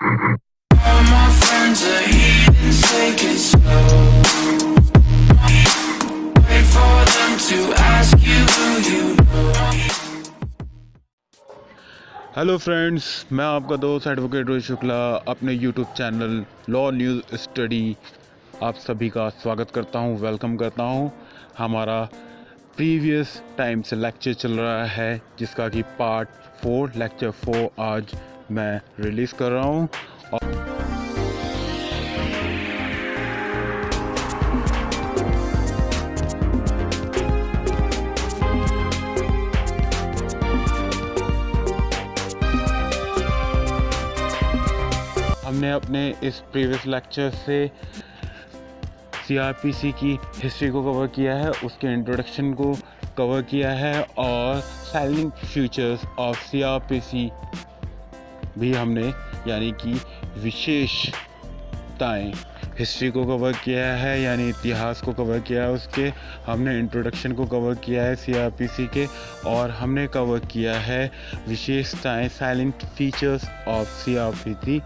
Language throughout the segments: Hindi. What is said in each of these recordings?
All my friends are heathens, take it slow. Wait for them to ask you who you know. Hello friends, मैं आपका दोस्त एडवोकेट रोहित शुक्ला अपने YouTube channel law news study आप सभी का स्वागत करता हूं, वेलकम करता हूं। हमारा प्रीवियस टाइम से लेक्चर चल रहा है जिसका कि पार्ट 4 लेक्चर 4 आज मैं रिलीज़ कर रहा हूं। हमने अपने इस प्रीवियस लेक्चर से सीआरपीसी की हिस्ट्री को कवर किया है, उसके इंट्रोडक्शन को कवर किया है और साइलेंट फीचर्स ऑफ सीआरपीसी भी हमने यानी कि विशेषताएं हिस्ट्री को कवर किया है, यानी इतिहास को कवर किया है। उसके हमने इंट्रोडक्शन को कवर किया है सीआरपीसी के, और हमने कवर किया है विशेषताएं साइलेंट फीचर्स ऑफ सीआरपीसी,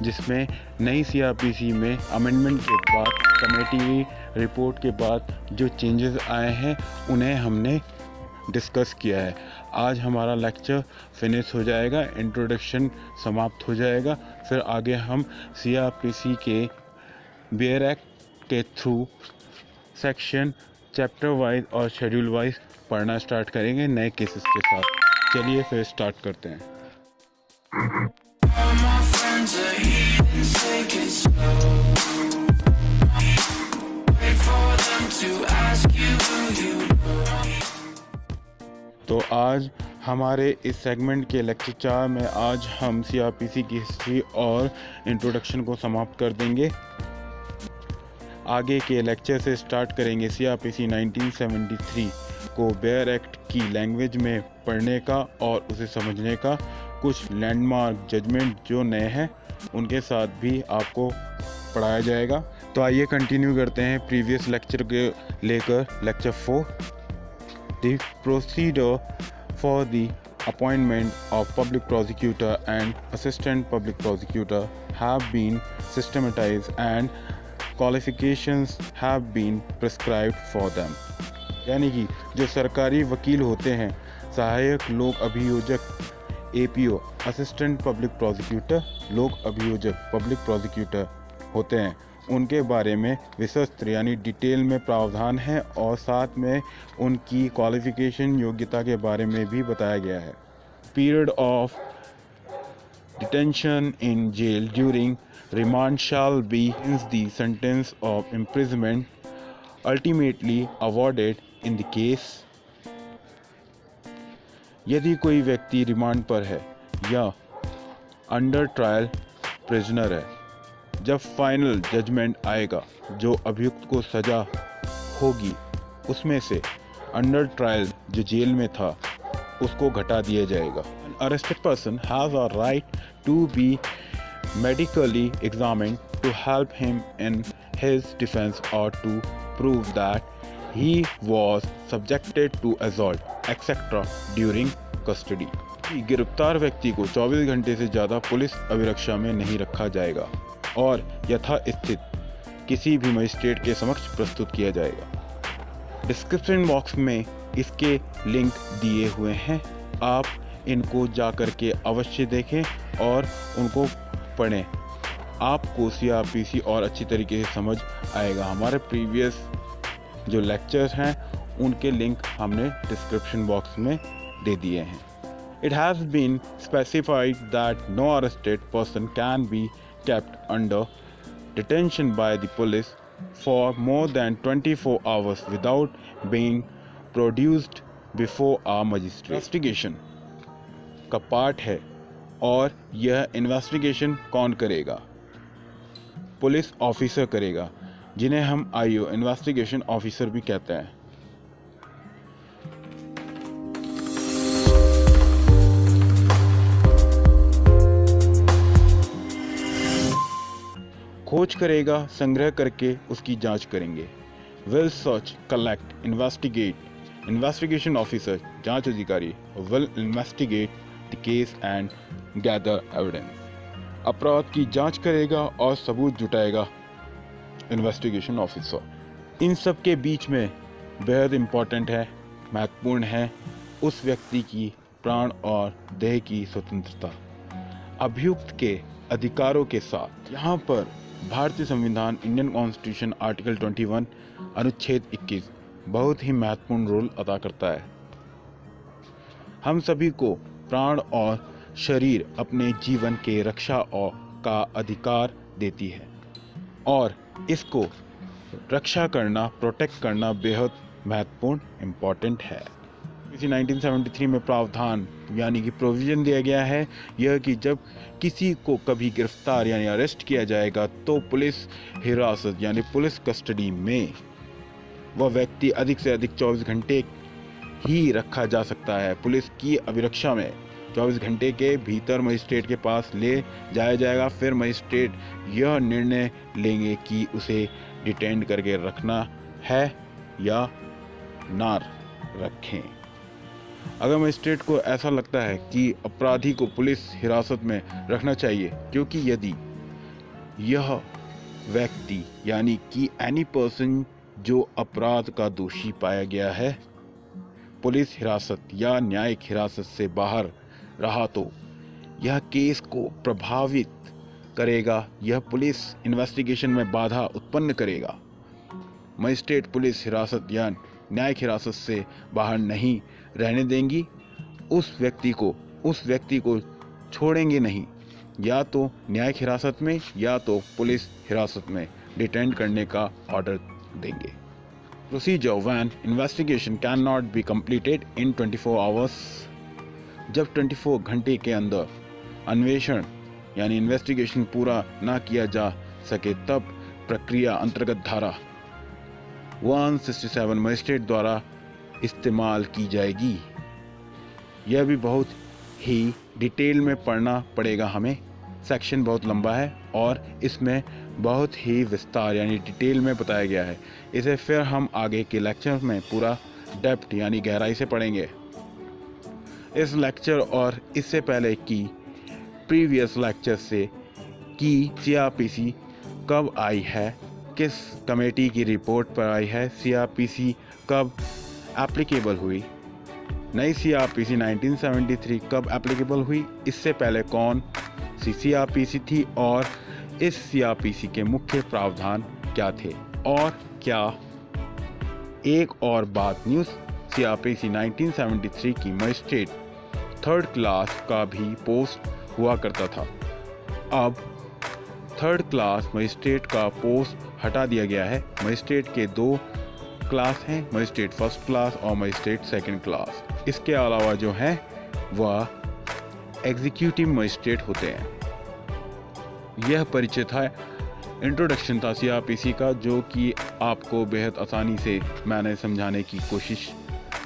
जिसमें नई सीआरपीसी में अमेंडमेंट के बाद, कमेटी रिपोर्ट के बाद जो चेंजेस आए हैं उन्हें हमने डिस्कस किया है। आज हमारा लेक्चर फिनिश हो जाएगा, इंट्रोडक्शन समाप्त हो जाएगा, फिर आगे हम सीआरपीसी के बेयर एक्ट के थ्रू सेक्शन, चैप्टर वाइज और शेड्यूल वाइज पढ़ना स्टार्ट करेंगे नए केसेस के साथ। चलिए फिर स्टार्ट करते हैं। All my friends are heathens, take it slow. Wait for them to ask you who you know. तो आज हमारे इस सेगमेंट के लेक्चर 4 में आज हम सीआरपीसी की हिस्ट्री और इंट्रोडक्शन को समाप्त कर देंगे। आगे के लेक्चर से स्टार्ट करेंगे सीआरपीसी 1973 को बेयर एक्ट की लैंग्वेज में पढ़ने का और उसे समझने का। कुछ लैंडमार्क जजमेंट जो नए हैं उनके साथ भी आपको पढ़ाया जाएगा। तो आइए कंटिन्यू करते हैं प्रीवियस लेक्चर के लेकर lecture 4। The procedure for the appointment of public prosecutor and assistant public prosecutor have been systematised and qualifications have been prescribed for them. यानी कि जो सरकारी वकील होते हैं, सहायक लोक अभियोजक एपीओ, असिस्टेंट पब्लिक प्रोसिक्यूटर, लोक अभियोजक पब्लिक प्रोसिक्यूटर होते हैं, उनके बारे में विस्तृत यानी डिटेल में प्रावधान है और साथ में उनकी क्वालिफिकेशन, योग्यता के बारे में भी बताया गया है। Period of detention in jail during remand shall be in the sentence of imprisonment ultimately awarded in the case. यदि कोई व्यक्ति रिमांड पर है या अंडर ट्रायल प्रिजनर है, जब फाइनल जजमेंट आएगा जो अभियुक्त को सज़ा होगी उसमें से अंडर ट्रायल जो जेल में था उसको घटा दिया जाएगा। An arrested person has a right to be medically examined to help him in his defense or to prove that he was subjected to assault etc. during custody। गिरफ्तार व्यक्ति को 24 घंटे से ज़्यादा पुलिस अभिरक्षा में नहीं रखा जाएगा और यथास्थित किसी भी मजिस्ट्रेट के समक्ष प्रस्तुत किया जाएगा। डिस्क्रिप्शन बॉक्स में इसके लिंक दिए हुए हैं, आप इनको जा कर के अवश्य देखें और उनको पढ़ें। आपको सीआरपीसी और अच्छी तरीके से समझ आएगा। हमारे प्रीवियस जो लेक्चर्स हैं उनके लिंक हमने डिस्क्रिप्शन बॉक्स में दे दिए हैं। It has been specified that no arrested person can be kept under detention by the police for more than 24 hours without being produced before a magistrate। Investigation का पार्ट है और यह इन्वेस्टिगेशन कौन करेगा? पुलिस ऑफिसर करेगा, जिन्हें हम आईओ इन्वेस्टिगेशन ऑफिसर भी कहते हैं। खोज करेगा, संग्रह करके उसकी जांच करेंगे। Will search, collect, investigate, investigation officer जांच अधिकारी। Will investigate, the case and gather evidence. अपराध की जांच करेगा और सबूत जुटाएगा इन्वेस्टिगेशन ऑफिसर। इन सब के बीच में बेहद इम्पोर्टेंट है, महत्वपूर्ण है उस व्यक्ति की प्राण और देह की स्वतंत्रता अभियुक्त के अधिकारों के साथ। यहाँ पर भारतीय संविधान इंडियन कॉन्स्टिट्यूशन आर्टिकल 21 अनुच्छेद 21 बहुत ही महत्वपूर्ण रोल अदा करता है। हम सभी को प्राण और शरीर अपने जीवन के रक्षा और का अधिकार देती है और इसको रक्षा करना, प्रोटेक्ट करना बेहद महत्वपूर्ण इम्पॉर्टेंट है। इसी 1973 में प्रावधान यानी कि प्रोविज़न दिया गया है यह कि जब किसी को कभी गिरफ्तार यानी अरेस्ट किया जाएगा तो पुलिस हिरासत यानी पुलिस कस्टडी में वह व्यक्ति अधिक से अधिक 24 घंटे ही रखा जा सकता है। पुलिस की अभिरक्षा में 24 घंटे के भीतर मजिस्ट्रेट के पास ले जाया जाएगा। फिर मजिस्ट्रेट यह निर्णय लेंगे कि उसे डिटेन करके रखना है या ना रखें। अगर मजिस्ट्रेट को ऐसा लगता है कि अपराधी को पुलिस हिरासत में रखना चाहिए, क्योंकि यदि यह व्यक्ति यानी कि एनी पर्सन जो अपराध का दोषी पाया गया है पुलिस हिरासत या न्यायिक हिरासत से बाहर रहा तो यह केस को प्रभावित करेगा, यह पुलिस इन्वेस्टिगेशन में बाधा उत्पन्न करेगा। मजिस्ट्रेट पुलिस हिरासत या न्यायिक हिरासत से बाहर नहीं रहने देंगी, उस व्यक्ति को छोड़ेंगे नहीं, या तो न्यायिक हिरासत में या तो पुलिस हिरासत में डिटेन करने का ऑर्डर देंगे। Procedure when investigation can not be completed in 24 hours. जब 24 घंटे के अंदर अन्वेषण यानी इन्वेस्टिगेशन पूरा ना किया जा सके तब प्रक्रिया अंतर्गत धारा 167 मजिस्ट्रेट द्वारा इस्तेमाल की जाएगी। यह भी बहुत ही डिटेल में पढ़ना पड़ेगा हमें, सेक्शन बहुत लंबा है और इसमें बहुत ही विस्तार यानी डिटेल में बताया गया है। इसे फिर हम आगे के लेक्चर में पूरा डेप्थ यानी गहराई से पढ़ेंगे। इस लेक्चर और इससे पहले की प्रीवियस लेक्चर से कि सीआरपीसी कब आई है, किस कमेटी की रिपोर्ट पर आई है, सीआरपीसी कब एप्लीकेबल हुई, नई सीआरपीसी 1973 कब एप्लीकेबल हुई, इससे पहले कौन सी सीआरपीसी थी और इस सीआरपीसी के मुख्य प्रावधान क्या थे, और क्या एक और बात न्यूज़ सीआरपीसी 1973 की मजिस्ट्रेट 3rd क्लास का भी पोस्ट हुआ करता था। अब 3rd क्लास मजिस्ट्रेट का पोस्ट हटा दिया गया है। मजिस्ट्रेट के 2 क्लास हैं, मजिस्ट्रेट 1st क्लास और मजिस्ट्रेट 2nd क्लास। इसके अलावा जो है वह एग्जीक्यूटिव मजिस्ट्रेट होते हैं। यह परिचय था, इंट्रोडक्शन था सीआरपीसी का, जो कि आपको बेहद आसानी से मैंने समझाने की कोशिश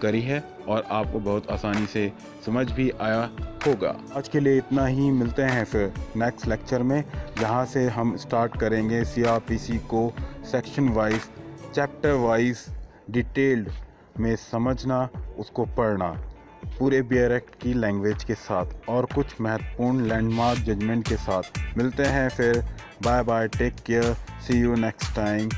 करी है और आपको बहुत आसानी से समझ भी आया होगा। आज के लिए इतना ही, मिलते हैं फिर नेक्स्ट लेक्चर में, जहां से हम स्टार्ट करेंगे सीआरपीसी को section wise, chapter wise detailed में समझना, उसको पढ़ना पूरे बियर एक्ट की लैंग्वेज के साथ और कुछ महत्वपूर्ण लैंडमार्क जजमेंट के साथ। मिलते हैं फिर, bye bye, take care, see you next time.